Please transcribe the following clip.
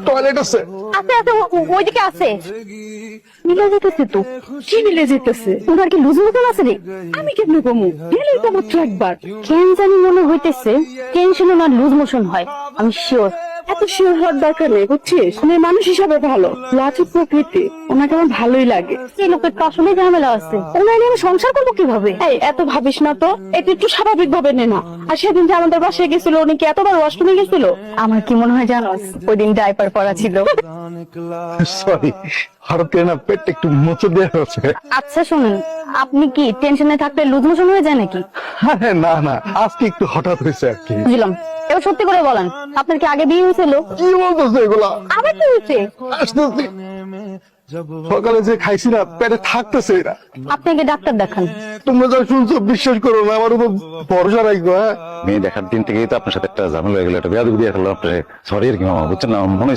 Toilet আছে? আছে আছে, ওইদিকে আছে। মিলে যেতেছে তো। কি মিলে যেতেছে? তোমার কি লুজ মোশন আছে রে? আমি কেমনে কমু? গেলেই তো মাত্র একবার। কেন জানি মনে হইতেছে টেনশনে না লুজ মোশন হয়। আমি শিওর। এত শিওর হওয়ার দরকার নেই, বুঝছিস? উনি মানুষ হিসাবে ভালো, লাজুক প্রকৃতি, ওনাকে আমার ভালোই লাগে। এই লোকের তো আসলে ঝামেলা আছে, ওনার নিয়ে আমি সংসার করবো কিভাবে? এই এত ভাবিস না তো, এটা একটু স্বাভাবিক ভাবে নে না। আর সেদিন যে আমাদের বাসায় গেছিল, উনি কি এতবার ওয়াশরুমে গেছিল? আমার কি মনে হয় জানোস, ওই দিন ডাইপার পরা ছিল। সরি, হঠাৎ করে না পেটটা একটু মোচড় দেওয়া হচ্ছে। আচ্ছা শুনুন, আপনি কি টেনশনে থাকলে লুজ মোশন হয়ে যায় নাকি? আরে না না, আজকে একটু হঠাৎ হয়েছে আর কি। বুঝলাম। এবার সত্যি করে বলেন, আপনার কি আগে বিয়ে হয়েছিল? কি বলতেছে এগুলা? আবার কি হয়েছে? আসতেছি। সকালে যে খাইছি না, পেটে থাকতেছে এরা। আপনাকে ডাক্তার দেখান। তোমরা যা শুনছো বিশ্বাস করো না, আমার উপর ভরসা রাখবো। হ্যাঁ, মেয়ে দেখার দিন থেকেই তো আপনার সাথে একটা ঝামেলা হয়ে গেল, একটা বেয়াদবি দিয়ে ফেললাম আপনার। সরি আর কি মামা, বুঝছেন না, মনে